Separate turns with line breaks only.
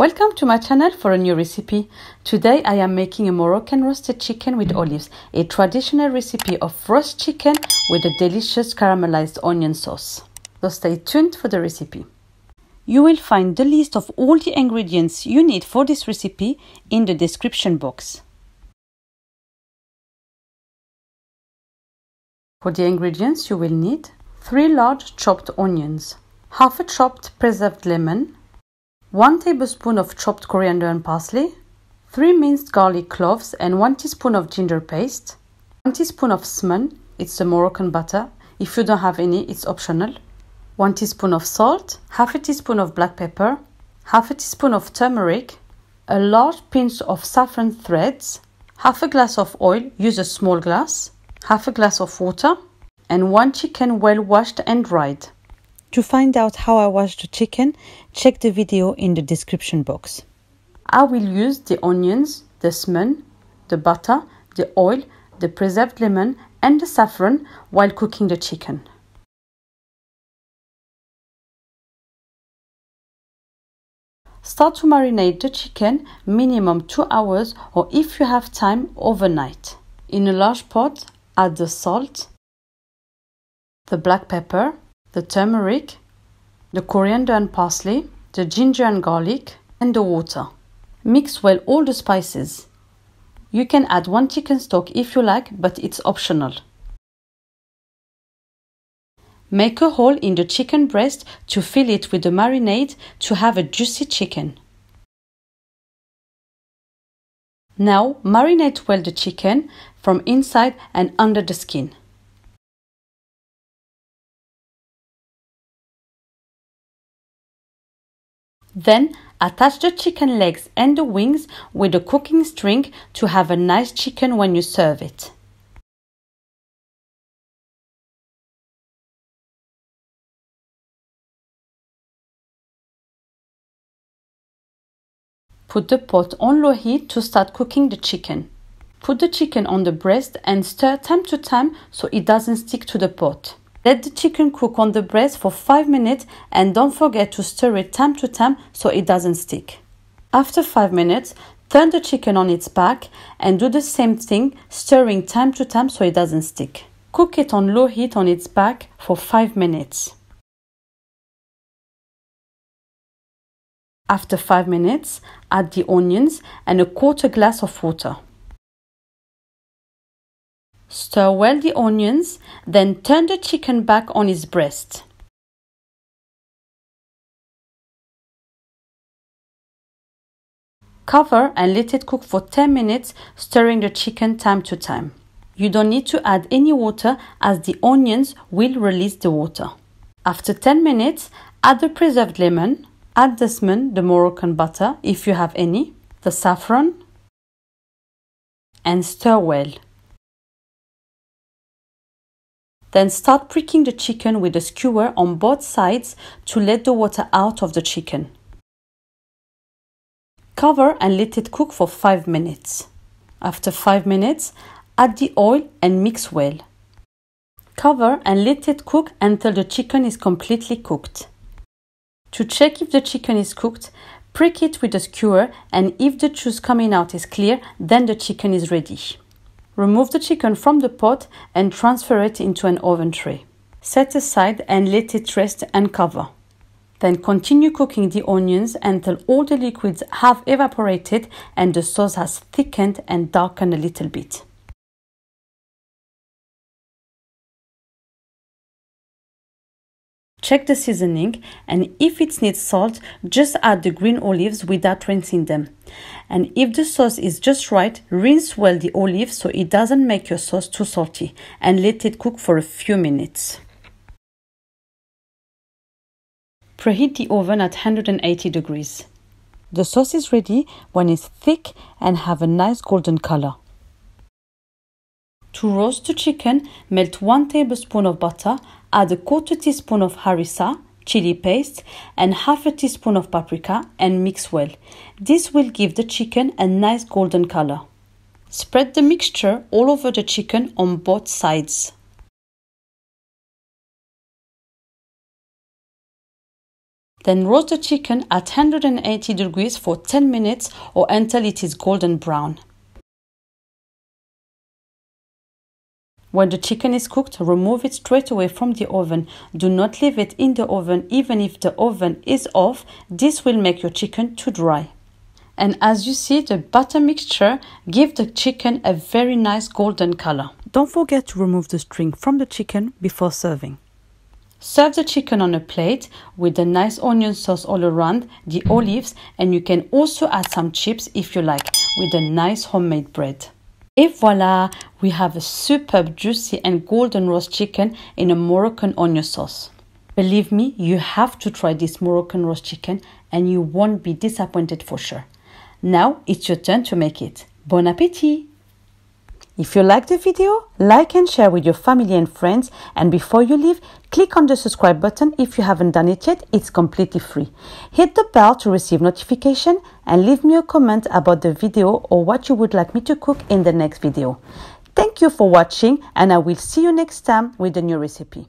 Welcome to my channel for a new recipe. Today I am making a Moroccan roasted chicken with olives, a traditional recipe of roast chicken with a delicious caramelized onion sauce. So stay tuned for the recipe. You will find the list of all the ingredients you need for this recipe in the description box. For the ingredients you will need 3 large chopped onions, half a chopped preserved lemon, 1 tablespoon of chopped coriander and parsley, 3 minced garlic cloves and 1 teaspoon of ginger paste, 1 teaspoon of smen, it's a Moroccan butter, if you don't have any it's optional, 1 teaspoon of salt, half a teaspoon of black pepper, half a teaspoon of turmeric, a large pinch of saffron threads, half a glass of oil, use a small glass, half a glass of water, and 1 chicken well washed and dried. To find out how I wash the chicken, check the video in the description box. I will use the onions, the smen, the butter, the oil, the preserved lemon and the saffron while cooking the chicken. Start to marinate the chicken minimum 2 hours or if you have time overnight. In a large pot, add the salt, the black pepper, the turmeric, the coriander and parsley, the ginger and garlic, and the water. Mix well all the spices. You can add 1 chicken stock if you like, but it's optional. Make a hole in the chicken breast to fill it with the marinade to have a juicy chicken. Now marinate well the chicken from inside and under the skin. Then attach the chicken legs and the wings with a cooking string to have a nice chicken when you serve it. Put the pot on low heat to start cooking the chicken. Put the chicken on the breast and stir time to time so it doesn't stick to the pot. Let the chicken cook on the breast for 5 minutes and don't forget to stir it time to time so it doesn't stick. After 5 minutes, turn the chicken on its back and do the same thing, stirring time to time so it doesn't stick. Cook it on low heat on its back for 5 minutes. After 5 minutes, add the onions and a 1/4 glass of water. Stir well the onions, then turn the chicken back on its breast. Cover and let it cook for 10 minutes, stirring the chicken time to time. You don't need to add any water as the onions will release the water. After 10 minutes, add the preserved lemon, add the smen, the Moroccan butter if you have any, the saffron, and stir well. Then start pricking the chicken with a skewer on both sides to let the water out of the chicken. Cover and let it cook for 5 minutes. After 5 minutes, add the oil and mix well. Cover and let it cook until the chicken is completely cooked. To check if the chicken is cooked, prick it with a skewer and if the juice coming out is clear, then the chicken is ready. Remove the chicken from the pot and transfer it into an oven tray. Set aside and let it rest and cover. Then continue cooking the onions until all the liquids have evaporated and the sauce has thickened and darkened a little bit. Check the seasoning and if it needs salt, just add the green olives without rinsing them. And if the sauce is just right, rinse well the olives so it doesn't make your sauce too salty and let it cook for a few minutes. Preheat the oven at 180 degrees. The sauce is ready when it's thick and have a nice golden color. To roast the chicken, melt 1 tablespoon of butter, add a 1/4 teaspoon of harissa, chilli paste, and half a teaspoon of paprika and mix well. This will give the chicken a nice golden color. Spread the mixture all over the chicken on both sides. Then roast the chicken at 180 degrees for 10 minutes or until it is golden brown. When the chicken is cooked, remove it straight away from the oven. Do not leave it in the oven even if the oven is off. This will make your chicken too dry. And as you see, the butter mixture gives the chicken a very nice golden color. Don't forget to remove the string from the chicken before serving. Serve the chicken on a plate with a nice onion sauce all around, the olives, and you can also add some chips if you like, with a nice homemade bread. Et voila, we have a superb, juicy and golden roast chicken in a Moroccan onion sauce. Believe me, you have to try this Moroccan roast chicken and you won't be disappointed for sure. Now it's your turn to make it. Bon appétit! If you like the video, like and share with your family and friends, and before you leave, click on the subscribe button if you haven't done it yet. It's completely free. Hit the bell to receive notification and leave me a comment about the video or what you would like me to cook in the next video. Thank you for watching and I will see you next time with a new recipe.